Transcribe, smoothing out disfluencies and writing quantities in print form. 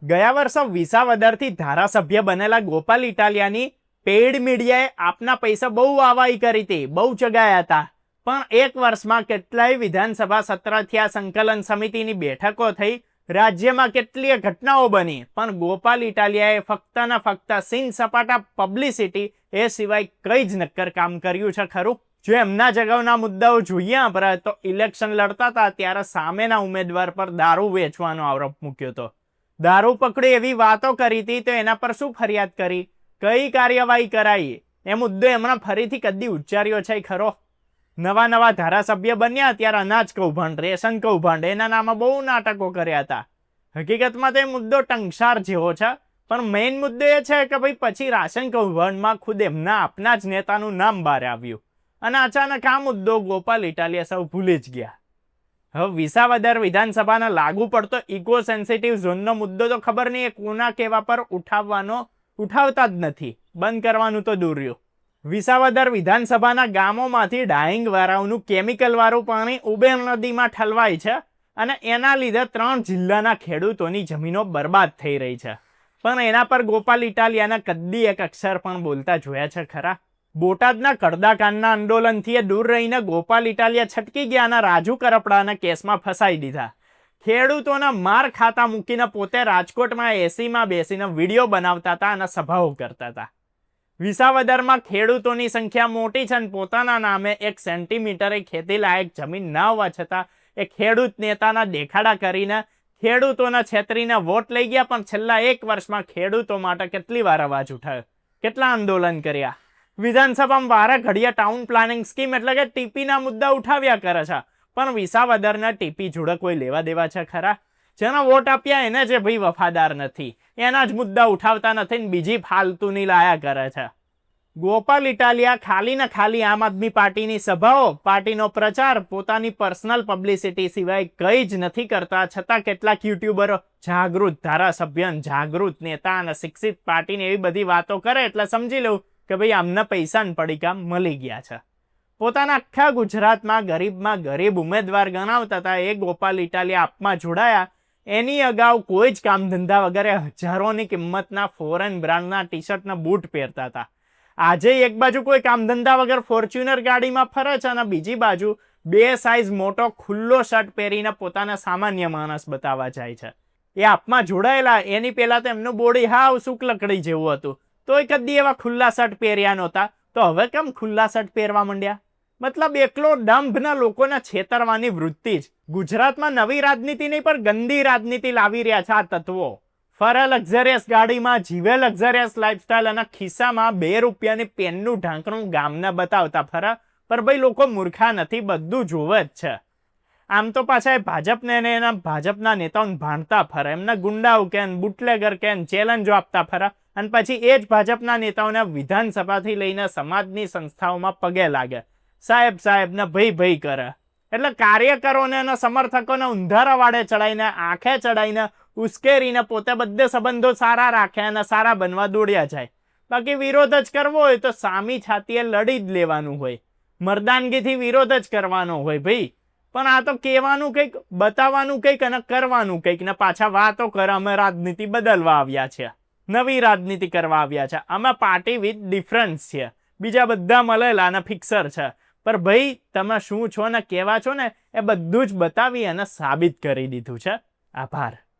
ગયા વર્ષે વિસાવદરથી ધારાસભ્ય બનેલા ગોપાલ ઇટાલિયાની પેઇડ મીડિયાએ આપના પૈસા બહુ વાવાઈ કરી હતી, બહુ ચગાયા હતા. પણ એક વર્ષમાં કેટલાય વિધાનસભા સત્ર થયા, સંકલન સમિતિની બેઠકો થઈ, રાજ્યમાં કેટલીય ઘટનાઓ બની, પણ ગોપાલ ઇટાલિયાએ ફક્ત ને ફક્ત સીન સપાટા પબ્લિસિટી એ સિવાય કઈ જ નક્કર કામ કર્યું છે ખરું? જો એમના જગાવના મુદ્દાઓ જોઈએ આપણે તો ઇલેક્શન લડતા હતા ત્યારે સામેના ઉમેદવાર પર દારૂ વેચવાનો આરોપ મૂક્યો હતો. દારૂ પકડી એવી વાતો કરી હતી તો એના પર શું ફરિયાદ કરી, કઈ કાર્યવાહી કરાઈ, એ મુદ્દો એમણે ફરીથી કદી ઉચ્ચાર્યો છે ખરો? નવા ધારાસભ્ય બન્યા ત્યારે અનાજ કૌભાંડ, રેશન કૌભાંડ એના નામે બહુ નાટકો કર્યા હતા. હકીકતમાં તો એ મુદ્દો ટંકસાર જેવો છે, પણ મેઇન મુદ્દો એ છે કે ભાઈ પછી રાશન કૌભાંડમાં ખુદ એમના આપના જ નેતાનું નામ બહાર આવ્યું અને અચાનક આ મુદ્દો ગોપાલ ઇટાલિયા સૌ ભૂલી જ ગયા. હવે વિસાવદર વિધાનસભાના લાગુ પડતો ઇકો સેન્સિટિવ ઝોનનો મુદ્દો તો ખબર નહીં એ કોના કેવા પર ઉઠાવતા જ નથી, બંધ કરવાનું તો દૂર રહ્યું. વિસાવદર વિધાનસભાના ગામોમાંથી ડાઇંગ વાળાઓનું કેમિકલ વાળું પાણી ઉબેર નદીમાં ઠલવાય છે અને એના લીધે 3 જિલ્લાના ખેડૂતોની જમીનો બરબાદ થઈ રહી છે. પણ એના પર ગોપાલ ઇટાલિયાના કદી એક અક્ષર પણ બોલતા જોયા છે ખરા? બોટાદના કડદાકાંડના આંદોલનથી દૂર રહીને ગોપાલ ઇટાલિયા છટકી ગયા અને રાજુ કરપડાના કેસમાં ફસાઈ દીધા. ખેડૂતોના માર ખાતા મૂકીને પોતે રાજકોટમાં એસીમાં બેસીને વિડીયો બનાવતા હતા અને સભાઓ કરતા હતા. વિસાવદરમાં ખેડૂતોની સંખ્યા મોટી છે અને પોતાના નામે 1 સેન્ટીમીટરે ખેતી લાયક જમીન ન હોવા છતાં એ ખેડૂત નેતાના દેખાડા કરીને ખેડૂતોના છેતરીને વોટ લઈ ગયા. પણ છેલ્લા 1 વર્ષમાં ખેડૂતો માટે કેટલી વાર અવાજ ઉઠાવ્યો, કેટલા આંદોલન કર્યા. વિધાનસભામાં વારે ઘડીએ ટાઉન પ્લાનિંગ સ્કીમ એટલે કે ટીપીના મુદ્દા ઉઠાવ્યા કરે છે, પણ વિસાવદરના ટીપી જોડે કોઈ લેવા દેવા છે ખરા? જેના વોટ આપ્યા એને જે ભાઈ વફાદાર નથી, એના જ મુદ્દા ઉઠાવતા નથી ને બીજી ફાલતુની લાયા કરે છે. ગોપાલ ઇટાલિયા ખાલી ને ખાલી આમ આદમી પાર્ટીની સભાઓ, પાર્ટીનો પ્રચાર, પોતાની પર્સનલ પબ્લિસિટી સિવાય કંઈ જ નથી કરતા. છતાં કેટલાક યુટ્યુબરો જાગૃત ધારાસભ્ય, જાગૃત નેતા અને શિક્ષિત પાર્ટીની એવી બધી વાતો કરે એટલે સમજી લઉં કે ભાઈ આમને પૈસાને પડીકા મળી ગયા છે. પોતાના આખા ગુજરાતમાં ગરીબમાં ગરીબ ઉમેદવાર ગણાવતા હતા એ ગોપાલ ઇટાલિયા આપમાં જોડાયા. એની અગાઉ કોઈ જ કામ ધંધા વગેરે હજારોની કિંમતના ફોરેન બ્રાન્ડના ટી શર્ટના બૂટ પહેરતા હતા. આજે એક બાજુ કોઈ કામ ધંધા વગર ફોર્ચ્યુનર ગાડીમાં ફરે છે અને બીજી બાજુ 2 સાઈઝ મોટો ખુલ્લો શર્ટ પહેરીને પોતાના સામાન્ય માણસ બતાવવા જાય છે. એ આપમાં જોડાયેલા એની પહેલા તો એમનું બોડી હાવ શુક્લકડી જેવું હતું, તોય કદી એવા ખુલ્લા શર્ટ પહેર્યા નહોતા, તો હવે કેમ ખુલ્લા શર્ટ પહેરવા માંડ્યા? મતલબ એકલો ડંભના લોકોને છેતરવાની વૃત્તિ જ. ગુજરાતમાં નવી રાજનીતિ નહીં પણ ગંદી રાજનીતિ લાવી રહ્યા છે આ તત્વો. ફરે લક્ઝરિયસ ગાડીમાં, જીવે લક્ઝરિયસ લાઈફસ્ટાઈલ અને ખિસ્સામાં 2 રૂપિયાની પેનનું ઢાંકણું ગામને બતાવતા ફરે. પર ભાઈ લોકો મૂર્ખા નથી, બધું જોવે જ છે. આમ તો પાછા ભાજપને અને એના ભાજપના નેતાઓને ભાંડતા ફરે, એમના ગુંડાઓ કે બુટલેગર કે ચેલેન્જો આપતા ફરે અને પછી એ જ ભાજપના નેતાઓને વિધાનસભાથી લઈને સમાજની સંસ્થાઓમાં પગે લાગે, સાહેબ સાહેબને ભઈ કરે. એટલે કાર્યકરોને અને સમર્થકોને ઊંધારા વાડે ચડાઈને, આંખે ચડાઈને, ઉશ્કેરીને પોતે બધે સંબંધો સારા રાખે અને સારા બનવા દોડ્યા જાય. બાકી વિરોધ જ કરવો હોય તો સામી છાતીએ લડી જ લેવાનું હોય, મર્દાનગીથી વિરોધ જ કરવાનો હોય ભાઈ. પણ આ તો કહેવાનું કંઈક, બતાવવાનું કંઈક અને કરવાનું કંઈક ને પાછા વાતો કરે અમે રાજનીતિ બદલવા આવ્યા છે, નવી રાજનીતિ કરવા આવ્યા છે, અમે પાર્ટી વિથ ડિફરન્સ છે, બીજા બધા મળેલા અને ફિક્સર છે. પર ભાઈ તમે શું છો ને કેવા છો ને એ બધું જ બતાવી અને સાબિત કરી દીધું છે. આભાર.